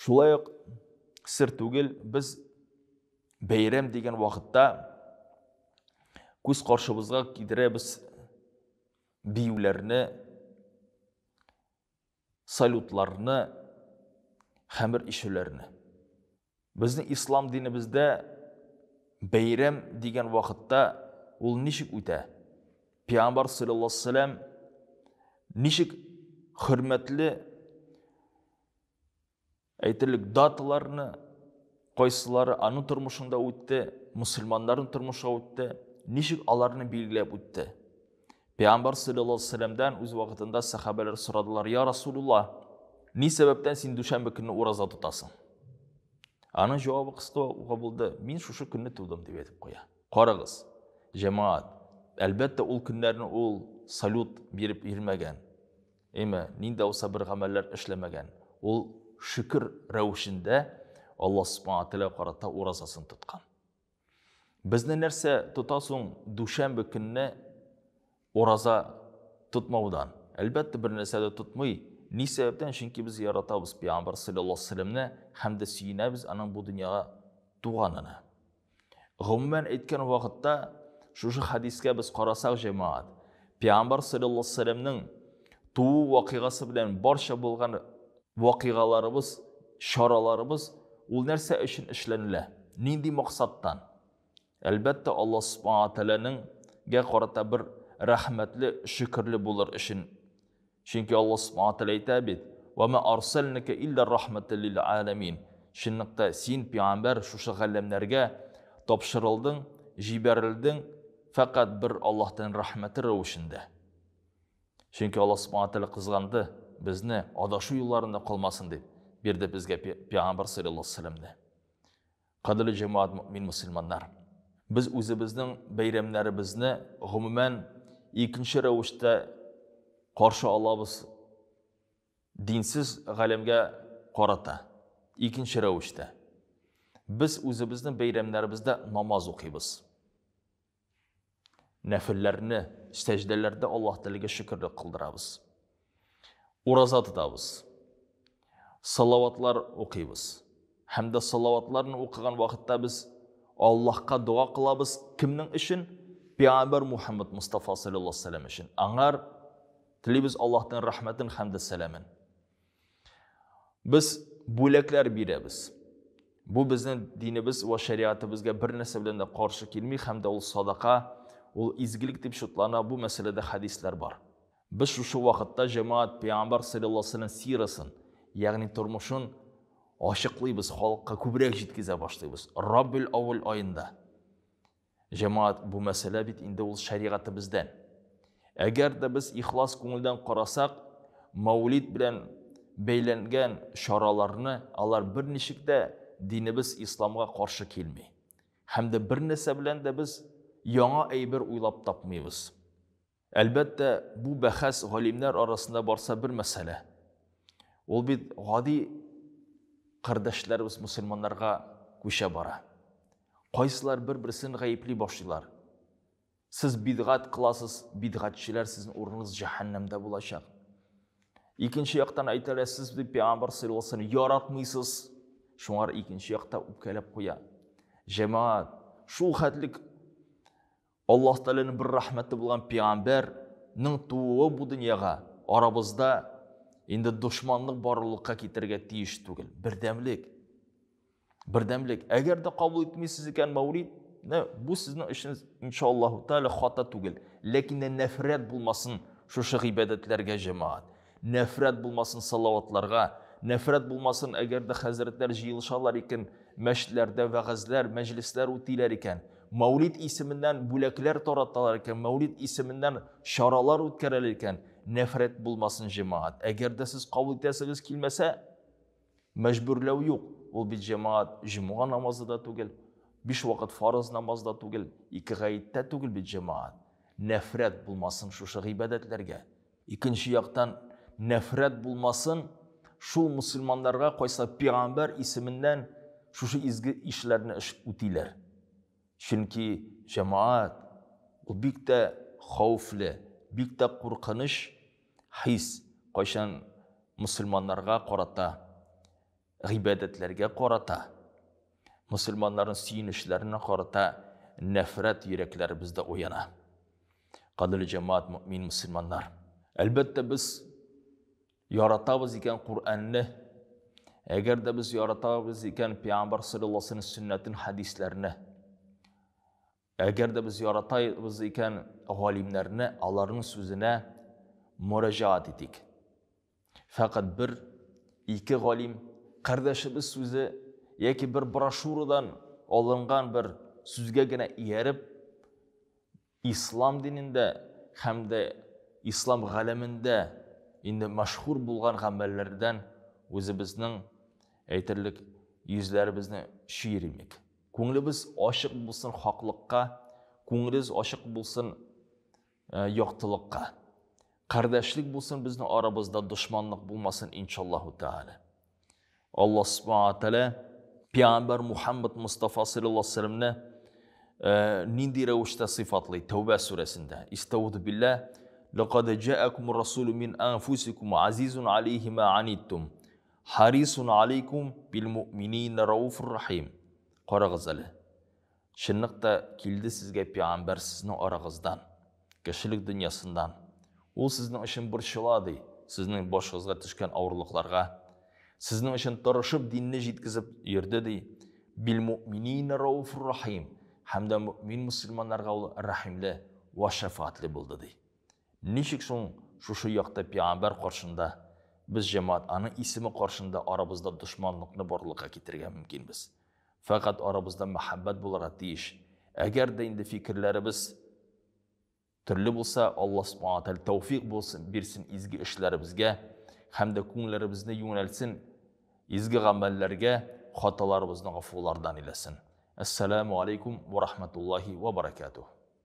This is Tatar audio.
Шулай ук сыр түгел, біз бәйрәм деген вақытта көз қаршыбызға кидіреміз биюләрне, салютларны, хәмір ишеләрне. Біздің ислам динімізде бәйрәм деген вақытта ол нишік үтә? Пейғамбар саллаллаху алейхи ва саллям нишік хөрмәтле әйтерлік даталарны, қайсылары аның тұрмышында өтті, мұсылмандардың тұрмышында өтті, нишік аларны белгілеп өтті. Пейғамбар саллаллаху алейхи ва саллямдан өз вақытында сахабалар сұрадылар: "Я Расулулла, не себептен сен дүшәмбе күні ораза тұтасың?" Аның жауабы қысқа болды: "Мен шушы күнні тудым" деп айтып қоя. Қараңыз, жамаат, әлбәттә ул көннәрне ул салют беріп ирмәгән. Нинді олса бір ғамәлләр эшләмәгән. Ул шүкір рәвешендә Алла Субхана тәғала карата оразасын тоткан. Безне нәрсә тотасың дүшәмбе көнне ораза тотмаудан? Әлбәттә бер нәрсә дә тотмый. Ни сәбәптән? Чөнки без яратабыз Пәйгамбер саллаллаху алейхи ва саллямны һәм дә сөенәбез аның бу дөньяга туганына. Гомумән әйткән вакытта шушы хадискә без карасак, җәмәгать, Пәйгамбер саллаллаху алейхи ва саллямның туу вакыйгасы белән барча булган вакыйгаларыбыз, шараларыбыз ул нәрсә өчен эшләнелә? Нинди максаттан? Әлбәттә Алла Субхана тәгаләнең карата бер рәхмәтле, шөкерле булыр өчен. Чөнки Алла Субхана тәгалә әйтә бит: "Ва ма арсалнака илля рахматан лил аламин." Шунлыкта син пәйгамбер шушы галәмнәргә тапшырылдың, җибәрелдең фақат бер Аллаһтан рәхмәте рәвешендә. Чөнки Алла Субхана тәгалә кызганды безне адашу юлларында калмасын дип бирде безгә Пәйгамбер саллаллаху алейхи ва саллямны. Кадерле җәмәгать, мөэмин мөселманнар, biz үзебезнең бәйрәмнәребезне гомумән икенче рәвештә каршы алабыз динсез галәмгә карата. Икенче рәвештә без үзебезнең бәйрәмнәребездә намаз укыйбыз. Нәфилләрне, сәҗдәләрдә Аллаһ Тәгаләгә шөкрлек кылдырабыз. Ураза тотабыз. Салаватлар укыйбыз. Һәм дә салаватларны укыган вакытта без Аллаһка дуа кылабыз. Кемнең өчен? Пәйгамбер Мухаммад Мустафа саллаллаху алейхи ва саллям өчен. Аңар телибез Аллаһтан рәхмәтен һәм дә сәламен. Без бүләкләр бирәбез. Бу безнең динебез ва шариатыбызга бер нәрсә белән дә каршы килми, һәм дә ул садака, ул изгилек дип шутлана. Бу мәсьәләдә хадислар бар. Biz шушы вакытта җәмәгать Пәйгамбер саллаллаху алейхи ва саллям сирасын, ягъни тормышын ачыклыйбыз, халыкка күбрәк җиткезә башлыйбыз. Раббил аввал аенда. Җәмәгать, бу мәсьәлә бит инде ул шариатыбыздан. Әгәр дә без ихлас күңелдән карасак, Мәүлид белән бәйләнгән шараларны, алар берничек дә динебез исламга каршы килми. Һәм дә бер нәрсә белән дә без яңа әйбер уйлап тапмыйбыз. Әлбәттә, бу бәхәс галимнәр арасында барса бер мәсьәлә. Ул бит гади кардәшләребез мөселманнарга күчә бара. Кайсылар бер-берсен гаепли башлыйлар. Сез бидгат кыласыз, бидгатчылар сезнең урыныңыз җәһәннәмдә булачак. Икенче яктан әйтәләр, сез дип Пәйгамбер саллаллаху алейхи ва саллям яратмыйсыз. Шуңар икенче якта үпкәләп куя. Җәмәгать, шул хәтлек Аллаһ Тәгаләнең бер рәхмәте булган Пәйгамбернең тууы бу дөньяга арабызда инде дошманлык барлыкка китергә тиеш түгел. Бердәмлек. Әгәр дә кабул итмисез икән Мәүлид, бу сезнең өчен иншаллаһу тәала хата түгел. Ләкин нәфрәт булмасын шушы гыйбадәтләргә, җәмәгать. Нәфрәт булмасын салаватларга, нәфрәт булмасын әгәр дә хәзрәтләр җыелышалар икән, мәчетләрдә вәгазьләр, мәҗлесләр үтиләр икән. Мәүлид исеменнән бүләкләр тараталар икән, Мәүлид исеменнән шаралар үткәрәләр икән. Нәфрәт булмасын җәмәгать. Әгәр дә сез кабул итәсегез килмәсә, мәҗбүрләү юк. Ул бит җәмәгать җомга намазы да түгел, 5 вакыт фарыз намазы да түгел, 2 гаиттә түгел бит җәмәгать. Нәфрәт булмасын шушы гыйбадәтләргә. Икенче яктан нәфрәт булмасын шул мөселманнарга кайсы Пәйгамбер исеменнән шушы изге эшләрне үтиләр. Чөнки җәмәгать ул бик тә хәүфле, бик тә куркыныч хис кайчан мөселманнарга карата ғибадетлерге қарата, мұсылмандардың сүйініштеріне қарата нәфрат yürekler бізді ояна. Қадірлі жамаат мүмин мұсылмандар. Әлбетте біз яратабыз екен Құр'анны, егер де біз яратабыз екен Пeygamber sallallahu aleyhi ve sellem sünnetin hadislerini, егер де біз яратабыз екен ғалимлеріне, аларның сөзіне müracaat ettik. Fakat bir, iki ғалим, kardeşimiz сөзі, яки bir broşuradan alınған bir сөзге генә ияреп, İslam dininde hem de İslam ғалемінде инде мәшһүр булган гамәлләрдән үзебезнең әйтерлек йөзләребезне шиеримек. Күңелебез ашык булсын хаклыкка, күңелебез ашык булсын яктылыкка. Кардәшлек булсын безнең арабызда, дошманлык булмасын иншаллаһу тааля. Аллаһ субхана ва тааля Пeygamber Muhammed Mustafa sallallahu aleyhi ve sellemне нинди рәвештә сыйфатлый Тәүбә сүрәсендә. Истауду билләh لقد جاءكم الرسول من أنفسكم عزيز عليه ما عنتم حريص عليكم بالمؤمنين رؤوف رحيم. Қарағыз әлі. Шыннықта келді сізге Пeygamber сіздің арағыздан, кішілік дүниясындан. Ол сіздің үшін бір шылады, сіздің башыңызға түшкен ауырлықларға. Сіздің үшін тұрышып диніне жеткізіп ерді. Білмؤминин рауф рахим. Хамда мүмин мұсылманларға ол рахимлі ва шафаатлы болды. Ничек соң шушы яқта Пeygamber қаршында, біз жамаат аның исімі қаршында арабызда дұшманлықны барлыққа кетірген мүмкінбіз. Фақат арабызда мәхәббәт боларға тиіш. Әгер де инде фикірлеріміз түрлі болса, Аллаһ субхана ва тааля тәуфиқ болсын, берсін изгі ішлерімізге, һәм де күңілерімізді юнәлсін изгі ғамәлләргә, хаталарыбызны ғафулардан иләсін. Ассаламу алейкум ва рахматуллахи ва баракатух.